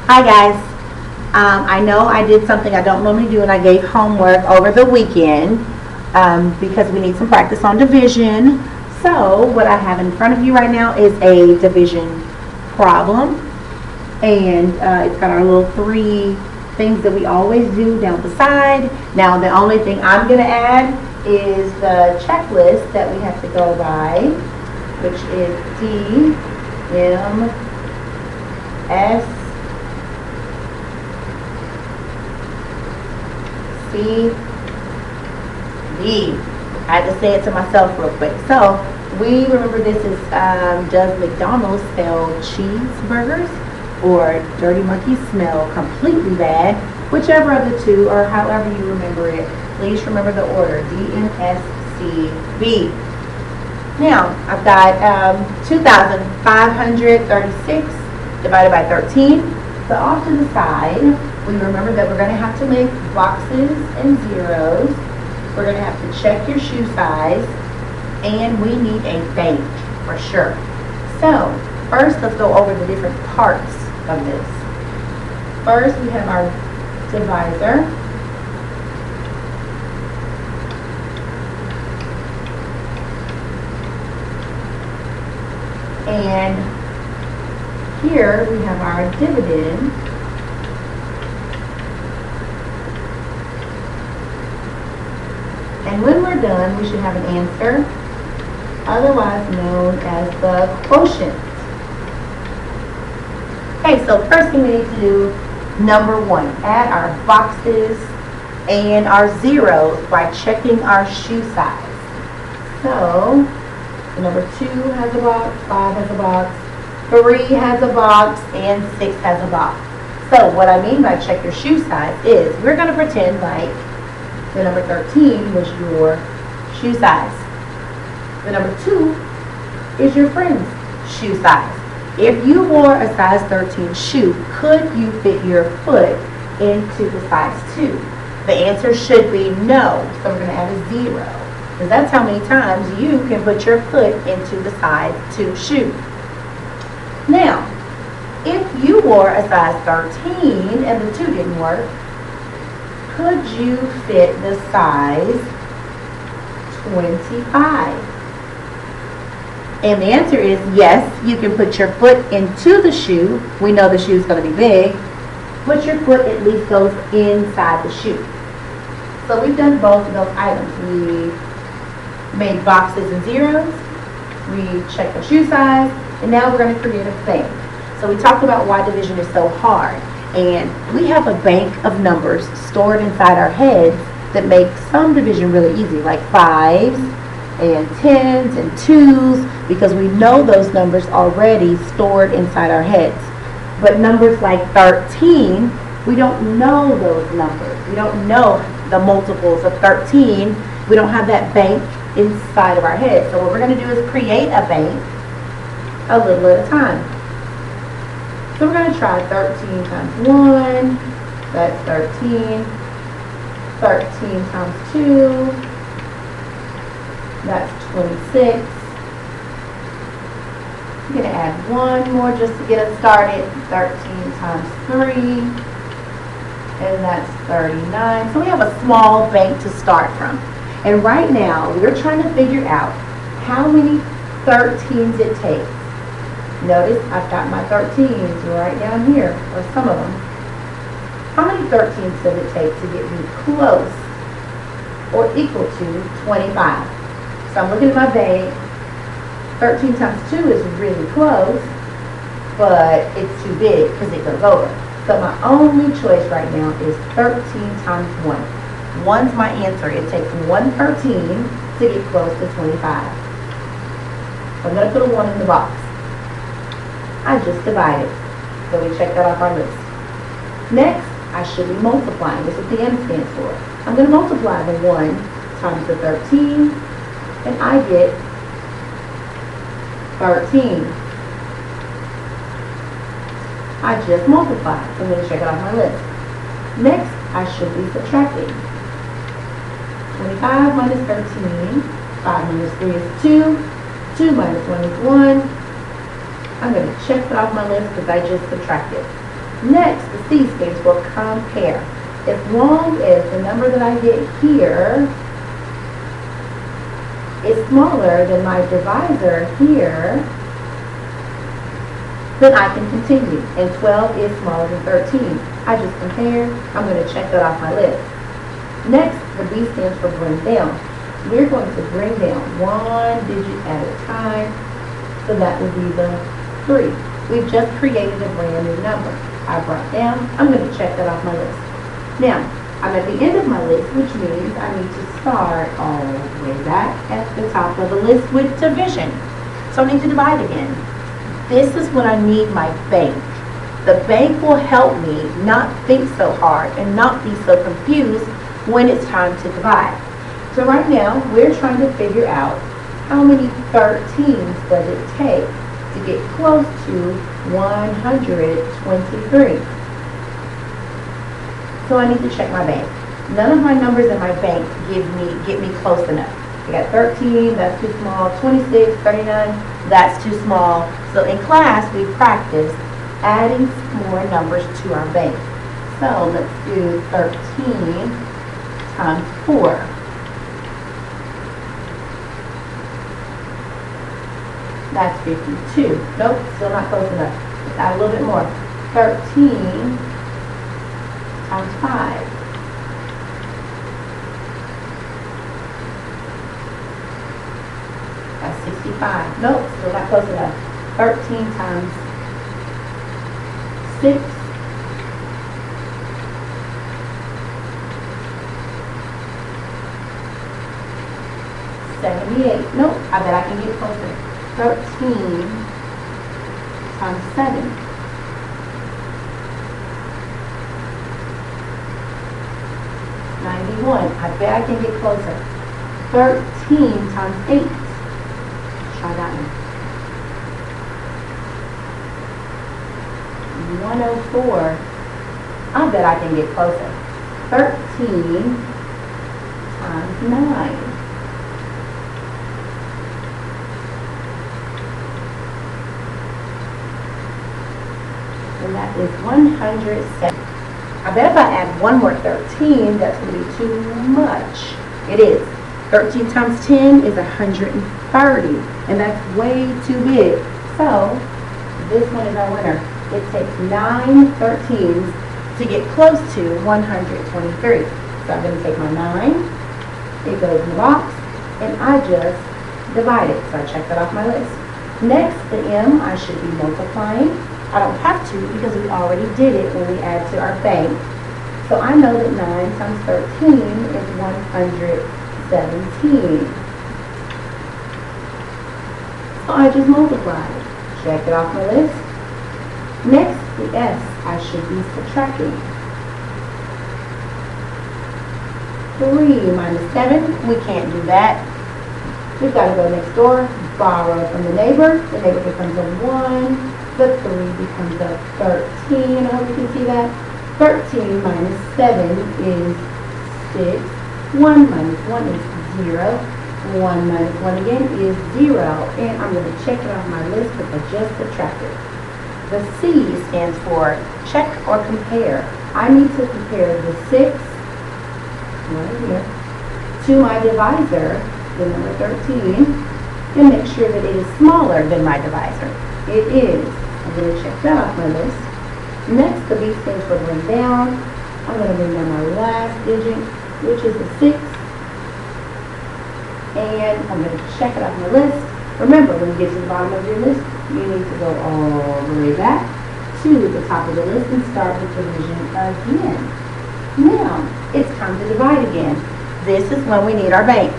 Hi guys. I know I did something I don't normally do and I gave homework over the weekend because we need some practice on division. So what I have in front of you right now is a division problem, and it's got our little three things that we always do down the side. Now the only thing I'm going to add is the checklist that we have to go by, which is D, M, S, C, D. I had to say it to myself real quick. So we remember this is does McDonald's spell cheeseburgers or Dirty Monkey smell completely bad? Whichever of the two, or however you remember it, please remember the order: D, M, S, C, B. Now I've got 2,536 divided by 13. So off to the side, we remember that we're going to have to make boxes and zeros. We're going to have to check your shoe size, and we need a bank for sure. So first, let's go over the different parts of this. First, we have our divisor. And here we have our dividend. And when we're done, we should have an answer, otherwise known as the quotient. Okay, so first thing we need to do, number one, add our boxes and our zeros by checking our shoe size. So, number 2 has a box, 5 has a box, 3 has a box, and 6 has a box. So what I mean by check your shoe size is we're going to pretend like the number 13 was your shoe size. The number 2 is your friend's shoe size. If you wore a size 13 shoe, could you fit your foot into the size 2? The answer should be no, so we're going to add a 0. Because that's how many times you can put your foot into the size 2 shoe. Now, if you wore a size 13 and the 2 didn't work, could you fit the size 25? And the answer is yes, you can put your foot into the shoe. We know the shoe is going to be big, but your foot at least goes inside the shoe. So we've done both of those items. We made boxes and zeros, we checked our shoe size, and now we're going to create a bank. So we talked about why division is so hard, and we have a bank of numbers stored inside our heads that make some division really easy, like 5s and 10s and 2s, because we know those numbers already stored inside our heads. But numbers like 13, we don't know those numbers. We don't know the multiples of 13. We don't have that bank inside of our head. So what we're going to do is create a bank a little at a time. So we're going to try 13 times 1, that's 13. 13 times 2, that's 26. I'm going to add one more just to get us started. 13 times 3, and that's 39. So we have a small bank to start from. And right now, we're trying to figure out how many 13s it takes. Notice I've got my 13s right down here, or some of them. How many 13s does it take to get me close or equal to 25? So I'm looking at my bank. 13 times 2 is really close, but it's too big because it goes over. So my only choice right now is 13 times 1. 1's my answer. It takes 1 13 to get close to 25. So I'm going to put a 1 in the box. I just divided. So we check that off our list. Next, I should be multiplying. This is what the M stands for. I'm going to multiply the 1 times the 13, and I get 13. I just multiplied. So I'm going to check it off my list. Next, I should be subtracting. 25 minus 13, 5 minus 3 is 2, 2 minus 1 is 1. I'm going to check that off my list because I just subtracted. Next, the C stands for compare. As long as the number that I get here is smaller than my divisor here, then I can continue. And 12 is smaller than 13. I just compare. I'm going to check that off my list. Next, the B stands for bring down. We're going to bring down one digit at a time. So that would be the 3. We've just created a brand new number. I brought down. I'm going to check that off my list. Now, I'm at the end of my list, which means I need to start all the way back at the top of the list with division. So I need to divide again. This is when I need my bank. The bank will help me not think so hard and not be so confused when it's time to divide. So right now, we're trying to figure out how many 13s does it take to get close to 123. So I need to check my bank. None of my numbers in my bank get me close enough. I got 13, that's too small, 26, 39, that's too small. So in class, we practice adding more numbers to our bank. So let's do 13 times 4. That's 52. Nope, still not close enough. Let's add a little bit more. 13 times 5. That's 65. Nope, still not close enough. 13 times 6. $78. Nope, I bet I can get closer. 13 times 7. 91. I bet I can get closer. 13 times 8. Try that one. 104. I bet I can get closer. 13 times 9. And that is 107. I bet if I add one more 13, that's going to be too much. It is. 13 times 10 is 130, and that's way too big. So, this one is our winner. It takes 9 13s to get close to 123. So I'm going to take my 9, it goes in the box, and I just divide it. So I check that off my list. Next, the M, I should be multiplying. I don't have to because we already did it when we add to our bank. So I know that 9 times 13 is 117. So I just multiplied. Check it off my list. Next, the S, I should be subtracting. 3 minus 7, we can't do that. We've got to go next door, borrow from the neighbor. The neighbor becomes a 1. The 3 becomes a 13. I hope you can see that. 13 minus 7 is 6. 1 minus 1 is 0. 1 minus 1 again is 0. And I'm going to check it off my list because I just subtracted. The C stands for check or compare. I need to compare the 6 right here to my divisor, the number 13, and make sure that it is smaller than my divisor. It is. I'm going to check that off my list. Next, the B stands for bring down. I'm going to bring down my last digit, which is the 6. And I'm going to check it off my list. Remember, when you get to the bottom of your list, you need to go all the way back to the top of the list and start with division again. Now, it's time to divide again. This is when we need our bank.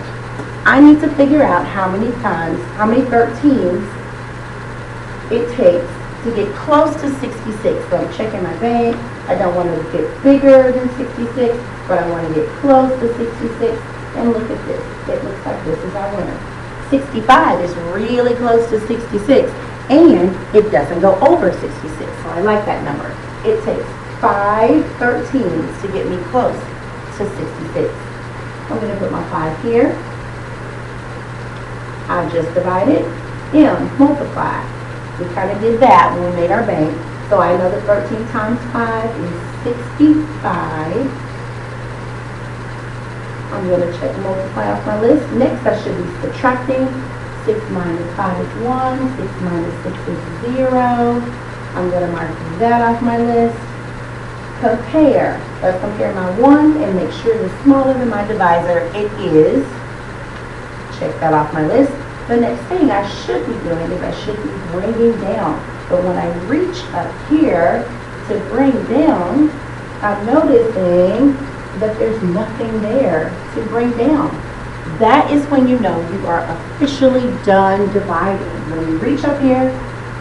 I need to figure out how many 13s it takes to get close to 66. So I'm checking my bank. I don't want to get bigger than 66, but I want to get close to 66. And look at this. It looks like this is our winner. 65 is really close to 66, and it doesn't go over 66. So I like that number. It takes 5 13s to get me close to 66. I'm going to put my 5 here. I just divided. M, multiply. We kind of did that when we made our bank. So I know that 13 times 5 is 65. I'm going to check multiply off my list. Next, I should be subtracting. 6 minus 5 is 1. 6 minus 6 is 0. I'm going to mark that off my list. Compare. Let's compare my 1 and make sure it's smaller than my divisor. It is. Check that off my list. The next thing I should be doing is I should be bringing down. But when I reach up here to bring down, I'm noticing that there's nothing there to bring down. That is when you know you are officially done dividing. When you reach up here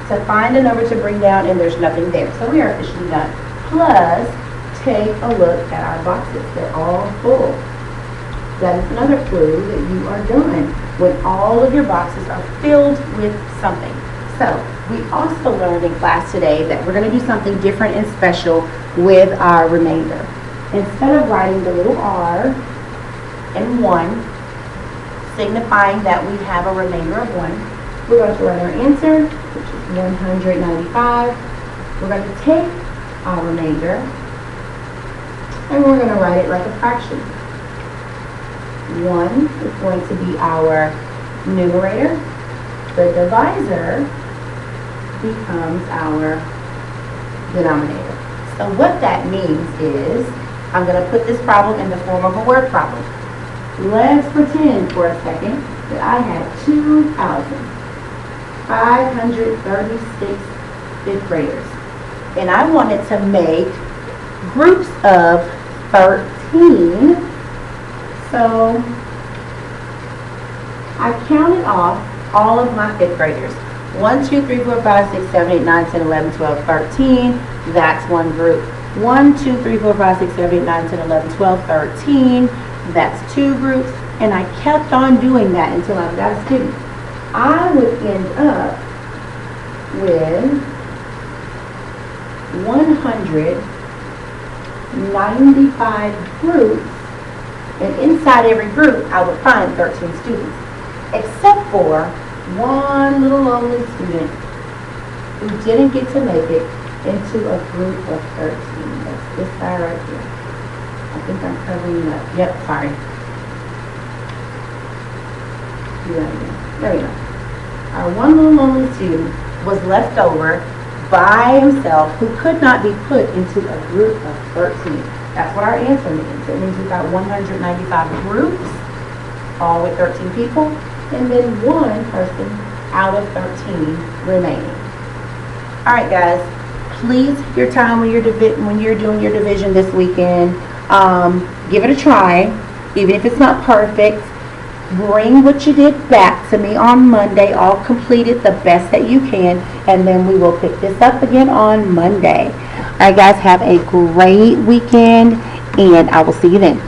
to find a number to bring down and there's nothing there. So we are officially done. Plus, take a look at our boxes. They're all full. That is another clue that you are done when all of your boxes are filled with something. So, we also learned in class today that we're going to do something different and special with our remainder. Instead of writing the little r and 1, signifying that we have a remainder of 1, we're going to write our answer, which is 195. We're going to take our remainder, and we're going to write it like a fraction. 1 is going to be our numerator. The divisor becomes our denominator. So what that means is, I'm going to put this problem in the form of a word problem. Let's pretend for a second that I had 2,536 fifth graders. And I wanted to make groups of 13. So I counted off all of my fifth graders. 1, 2, 3, 4, 5, 6, 7, 8, 9, 10, 11, 12, 13. That's one group. 1, 2, 3, 4, 5, 6, 7, 8, 9, 10, 11, 12, 13. That's 2 groups. And I kept on doing that until I got a student. I would end up with 195 groups. And inside every group, I would find 13 students. Except for one little lonely student who didn't get to make it into a group of 13. That's this guy right here. I think I'm covering up. Yep, sorry. There we go. Our one little lonely student was left over by himself who could not be put into a group of 13. That's what our answer means. It means we've got 195 groups, all with 13 people, and then one person out of 13 remaining. All right, guys. Please, your time when you're doing your division this weekend, give it a try, even if it's not perfect. Bring what you did back to me on Monday, all completed the best that you can, and then we will pick this up again on Monday. All right, guys, have a great weekend, and I will see you then.